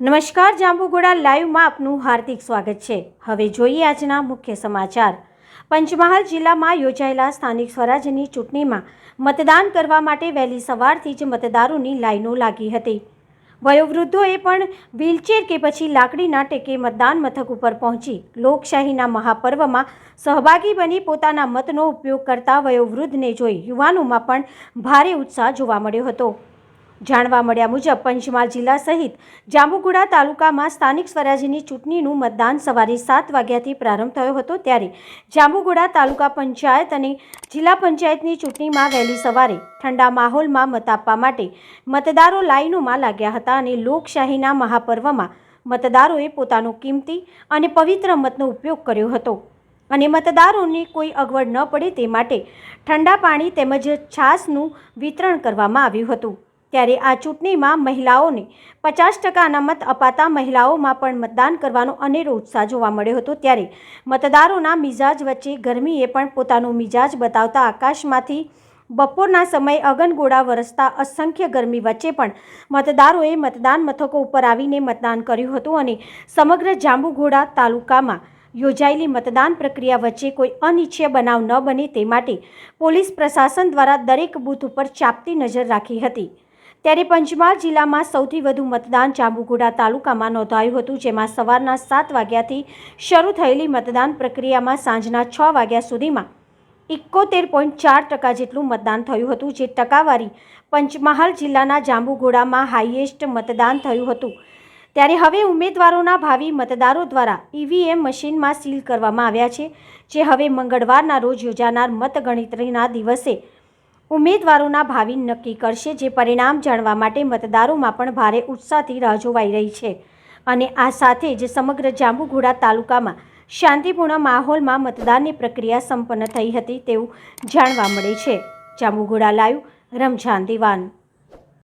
નમસ્કાર, જાંબુઘોડા લાઈવમાં આપનું હાર્દિક સ્વાગત છે। હવે જોઈએ આજના મુખ્ય સમાચાર। પંચમહાલ જિલ્લામાં યોજાયેલા સ્થાનિક સ્વરાજ્યની ચૂંટણીમાં મતદાન કરવા માટે વહેલી સવારથી જ મતદારોની લાઈનો લાગી હતી। વયોવૃદ્ધોએ પણ વ્હીલચેર કે પછી લાકડીના ટેકે મતદાન મથક ઉપર પહોંચી લોકશાહીના મહાપર્વમાં સહભાગી બની પોતાના મતનો ઉપયોગ કરતા વયોવૃદ્ધને જોઈ યુવાનોમાં પણ ભારે ઉત્સાહ જોવા મળ્યો હતો। જાણવા મળ્યા મુજબ પંચમહાલ જિલ્લા સહિત જાંબુઘોડા તાલુકામાં સ્થાનિક સ્વરાજ્યની ચૂંટણીનું મતદાન સવારે 7 વાગ્યાથી પ્રારંભ થયો હતો। ત્યારે જાંબુઘોડા તાલુકા પંચાયત અને જિલ્લા પંચાયતની ચૂંટણીમાં વહેલી સવારે ઠંડા માહોલમાં મત આપવા માટે મતદારો લાઈનોમાં લાગ્યા હતા અને લોકશાહીના મહાપર્વમાં મતદારોએ પોતાનો કિંમતી અને પવિત્ર મતનો ઉપયોગ કર્યો હતો અને મતદારોને કોઈ અગવડ ન પડે તે માટે ઠંડા પાણી તેમજ છાશનું વિતરણ કરવામાં આવ્યું હતું। ત્યારે આ ચૂંટણીમાં મહિલાઓને 50% અનામત અપાતા મહિલાઓમાં પણ મતદાન કરવાનો અનેરો ઉત્સાહ જોવા મળ્યો હતો। ત્યારે મતદારોના મિજાજ વચ્ચે ગરમીએ પણ પોતાનો મિજાજ બતાવતા આકાશમાંથી બપોરના સમયે અગનગોળા વરસતા અસંખ્ય ગરમી વચ્ચે પણ મતદારોએ મતદાન મથકો ઉપર આવીને મતદાન કર્યું હતું અને સમગ્ર જાંબુઘોડા તાલુકામાં યોજાયેલી મતદાન પ્રક્રિયા વચ્ચે કોઈ અનિચ્છનીય બનાવ ન બને તે માટે પોલીસ પ્રશાસન દ્વારા દરેક બૂથ ઉપર ચાંપતી નજર રાખી હતી। ત્યારે પંચમહાલ જિલ્લામાં સૌથી વધુ મતદાન જાંબુઘોડા તાલુકામાં નોંધાયું હતું, જેમાં સવારના 7 વાગ્યાથી શરૂ થયેલી મતદાન પ્રક્રિયામાં સાંજના 6 વાગ્યા સુધીમાં 71.4% જેટલું મતદાન થયું હતું, જે ટકાવારી પંચમહાલ જિલ્લાના જાંબુઘોડામાં હાઈએસ્ટ મતદાન થયું હતું। ત્યારે હવે ઉમેદવારોના ભાવિ મતદારો દ્વારા ઈવીએમ મશીનમાં સીલ કરવામાં આવ્યા છે, જે હવે મંગળવારના રોજ યોજાનાર મતગણતરીના દિવસે ઉમેદવારોના ભાવિ નક્કી કરશે। જે પરિણામ જાણવા માટે મતદારોમાં પણ ભારે ઉત્સાહથી રાહ જોવાઈ રહી છે અને આ સાથે જ સમગ્ર જાંબુઘોડા તાલુકામાં શાંતિપૂર્ણ માહોલમાં મતદાનની પ્રક્રિયા સંપન્ન થઈ હતી તેવું જાણવા મળે છે। જાંબુઘોડા લાઈવ રમઝાન દિવાન।